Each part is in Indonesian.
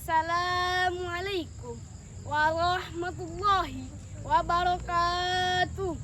Assalamualaikum warahmatullahi wabarakatuh.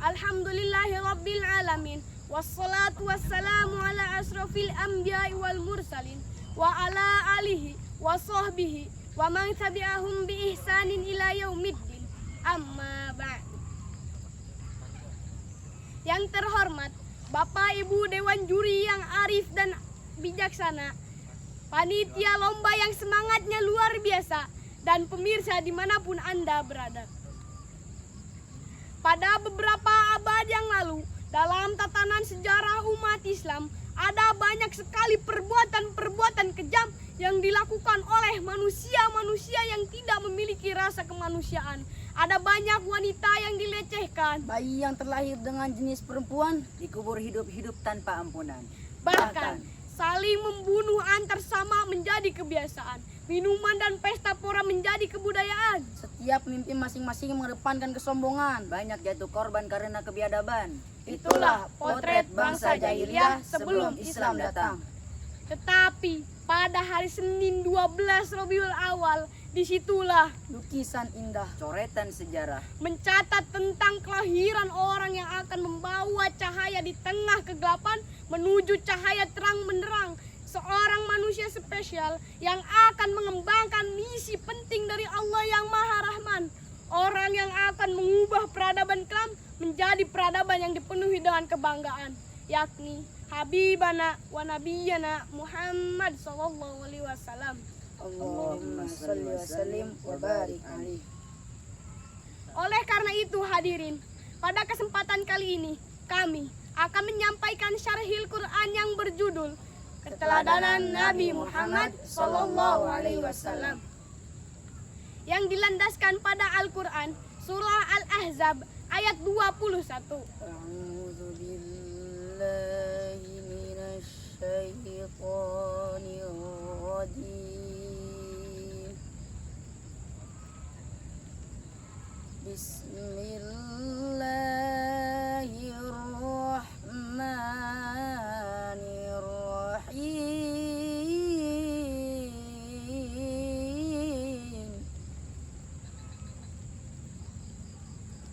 Alhamdulillahi rabbil alamin. Wassalatu wassalamu ala asrafil anbiya'i wal mursalin wa ala alihi wa sahbihi wa man tabi'ahum bi ihsanin ila yaumiddin. Amma ba'd. Yang terhormat Bapak Ibu Dewan Juri yang arif dan bijaksana, panitia lomba yang semangatnya luar biasa, dan pemirsa dimanapun Anda berada. Pada beberapa abad yang lalu, dalam tatanan sejarah umat Islam, ada banyak sekali perbuatan-perbuatan kejam yang dilakukan oleh manusia-manusia yang tidak memiliki rasa kemanusiaan. Ada banyak wanita yang dilecehkan, bayi yang terlahir dengan jenis perempuan dikubur hidup-hidup tanpa ampunan. Bahkan saling membunuh antar sama menjadi kebiasaan. Minuman dan pesta pora menjadi kebudayaan. Setiap pemimpin masing-masing mengedepankan kesombongan. Banyak jatuh korban karena kebiadaban. Itulah potret bangsa jahiliyah sebelum Islam datang. Tetapi pada hari Senin 12 Rabiul Awal, disitulah lukisan indah, coretan sejarah mencatat tentang kelahiran orang yang akan membawa cahaya di tengah kegelapan menuju cahaya terang benderang. Seorang manusia spesial yang akan mengembangkan misi penting dari Allah yang Maha Rahman. Orang yang akan mengubah peradaban kelam menjadi peradaban yang dipenuhi dengan kebanggaan, yakni Habibana wa Nabiyana Muhammad sallallahu alaihi wasallam. Allahumma shalli wa sallim wa barik alaihi. Oleh karena itu hadirin, pada kesempatan kali ini kami akan menyampaikan syarhil Quran yang berjudul Keteladanan Nabi Muhammad sallallahu alaihi wasallam, yang dilandaskan pada Al-Quran surah Al-Ahzab ayat 21. A'udzu billahi minasy syaithanir rajim. Bismillahirrahmanirrahim.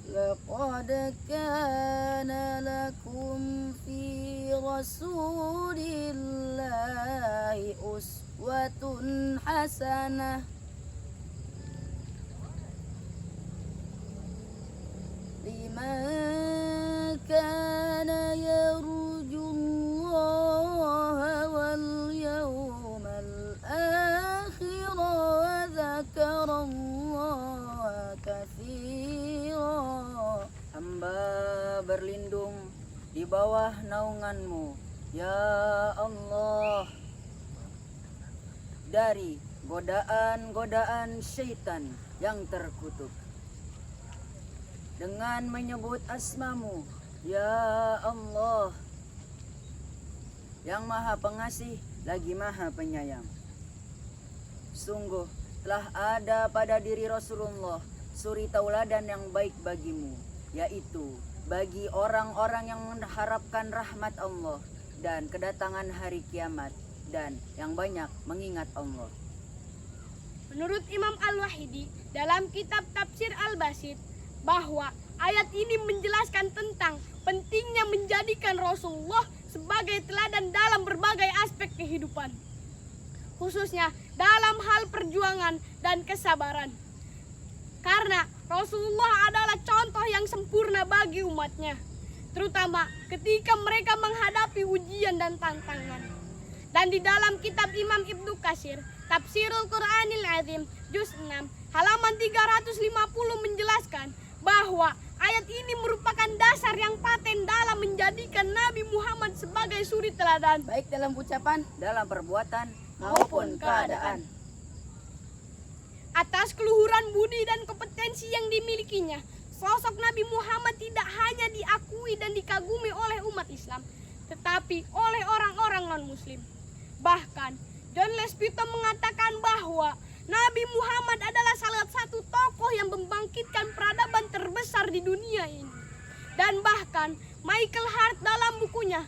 Laqad kana lakum fi rasulillahi uswatun hasanah liman kana yarjullaha wal yawmal akhir wa dzakarallaha katsira. hamba berlindung di bawah naungan-Mu ya Allah dari godaan-godaan syaitan yang terkutuk, dengan menyebut asma-Mu ya Allah yang maha pengasih lagi maha penyayang. Sungguh telah ada pada diri Rasulullah suri tauladan yang baik bagimu, yaitu bagi orang-orang yang mengharapkan rahmat Allah dan kedatangan hari kiamat, dan yang banyak mengingat Allah. Menurut Imam Al-Wahidi dalam kitab Tafsir Al-Basit, bahwa ayat ini menjelaskan tentang pentingnya menjadikan Rasulullah sebagai teladan dalam berbagai aspek kehidupan, khususnya dalam hal perjuangan dan kesabaran. Karena Rasulullah adalah contoh yang sempurna bagi umatnya, terutama ketika mereka menghadapi ujian dan tantangan. Dan di dalam kitab Imam Ibnu Katsir, Tafsirul Quranil Azim, juz 6, halaman 350 menjelaskan bahwa ayat ini merupakan dasar yang paten dalam menjadikan Nabi Muhammad sebagai suri teladan, Baik dalam ucapan Dalam perbuatan maupun keadaan. Atas keluhuran budi dan kompetensi yang dimilikinya, sosok Nabi Muhammad tidak hanya diakui dan dikagumi oleh umat Islam, tetapi oleh orang-orang non-muslim. Bahkan John Lespito mengatakan bahwa Nabi Muhammad adalah salah satu tokoh yang membangkitkan peradaban terbesar di dunia ini. Dan bahkan Michael Hart dalam bukunya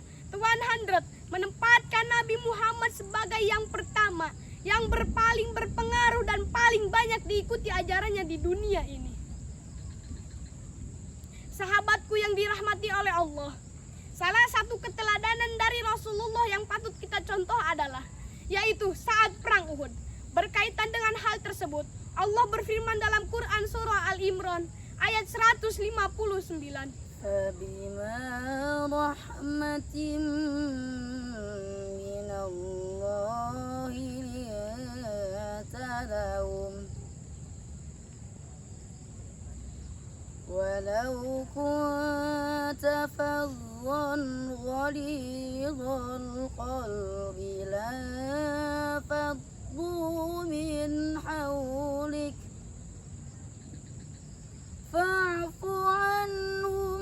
menempatkan Nabi Muhammad sebagai yang pertama, yang paling berpengaruh dan paling banyak diikuti ajarannya di dunia ini. Sahabatku yang dirahmati oleh Allah, salah satu keteladanan dari Rasulullah yang patut kita contoh adalah yaitu saat perang Uhud. Berkaitan dengan hal tersebut, Allah berfirman dalam Quran surah Al-Imran ayat 159. فبما رحمة من الله لنت لهم ولو كنت فظا غليظ القلب لانفضوا من حولك فاعف عنهم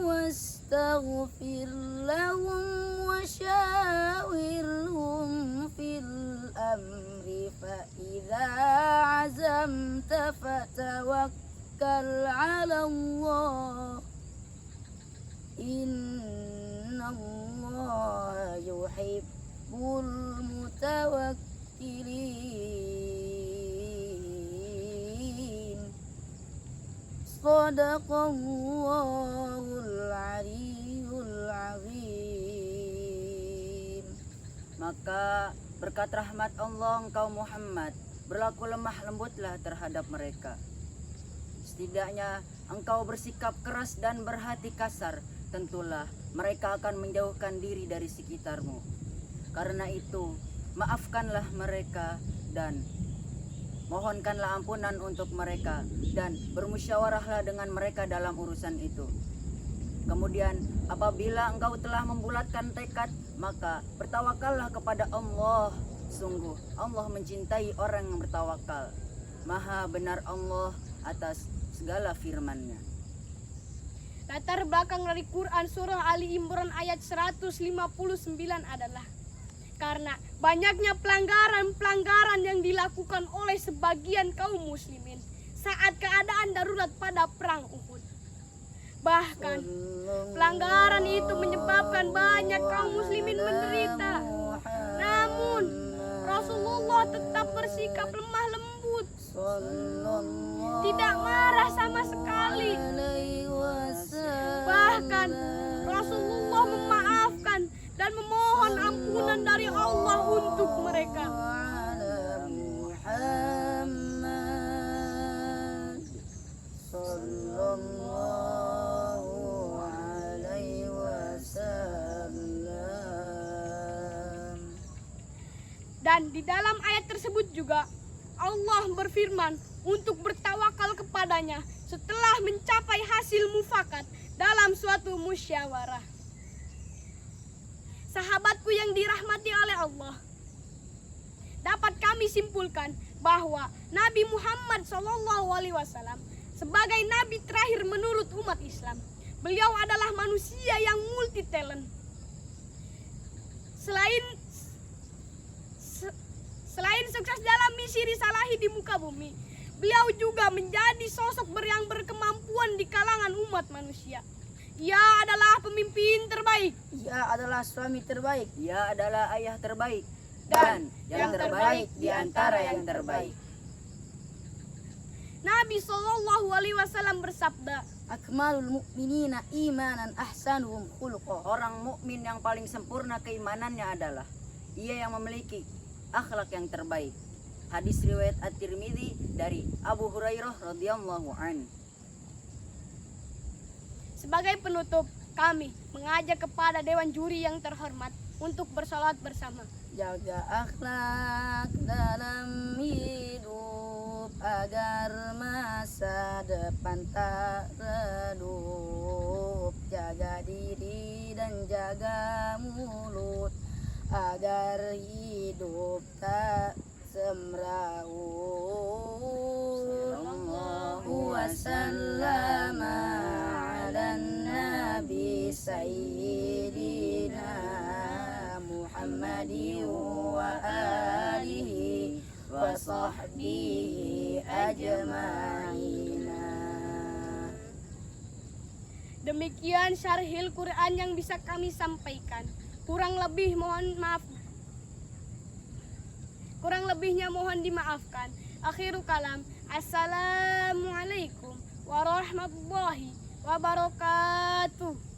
واستغفر لهم وشاورهم في الأمر فإذا عزمت فتوكل على الله إن الله يحب المتوكلين Sadaqallahul Aliyyul Azim. Maka berkat rahmat Allah engkau Muhammad berlaku lemah lembutlah terhadap mereka. Setidaknya engkau bersikap keras dan berhati kasar, tentulah mereka akan menjauhkan diri dari sekitarmu. Karena itu, maafkanlah mereka dan mohonkanlah ampunan untuk mereka dan bermusyawarahlah dengan mereka dalam urusan itu. Kemudian apabila engkau telah membulatkan tekad, maka bertawakallah kepada Allah. Sungguh Allah mencintai orang yang bertawakal. Maha benar Allah atas segala firman-Nya. Latar belakang dari Quran surah Ali Imran ayat 159 adalah karena banyaknya pelanggaran-pelanggaran yang dilakukan oleh sebagian kaum muslimin saat keadaan darurat pada perang Uhud. Bahkan pelanggaran itu menyebabkan banyak kaum muslimin menderita. Namun Rasulullah tetap bersikap lemah lembut, tidak marah sama sekali. Bahkan Rasulullah memaafkan dan memohon ampunan dari Allah untuk mereka. Dan di dalam ayat tersebut juga Allah berfirman untuk bertawakal kepadanya setelah mencapai hasil mufakat dalam suatu musyawarah. Sahabatku yang dirahmati oleh Allah, dapat kami simpulkan bahwa Nabi Muhammad SAW sebagai nabi terakhir menurut umat Islam, beliau adalah manusia yang multi talent. Selain sukses dalam misi risalahi di muka bumi, beliau juga menjadi sosok yang berkemampuan di kalangan umat manusia. Ia adalah pemimpin terbaik. Ia adalah suami terbaik. Ia adalah ayah terbaik dan yang terbaik di antara yang terbaik. Nabi SAW bersabda, Akmalul mu'minina imanan ahsanuhum khuluqa. Orang mukmin yang paling sempurna keimanannya adalah ia yang memiliki akhlak yang terbaik. Hadis riwayat At-Tirmidzi dari Abu Hurairah radhiyallahu an. Sebagai penutup, kami mengajak kepada Dewan Juri yang terhormat untuk bersolat bersama. Jaga akhlak dalam hidup agar masa depan tak redup. Jaga diri dan jaga mulut agar hidup tak semraut. Sallallahu wasallam ala nabi sayyidina Muhammadin wa alihi wa sahbihi ajma'ina. Demikian syarhil Quran yang bisa kami sampaikan. Kurang lebihnya mohon dimaafkan. Akhirul kalam. Assalamualaikum warahmatullahi wabarakatuh.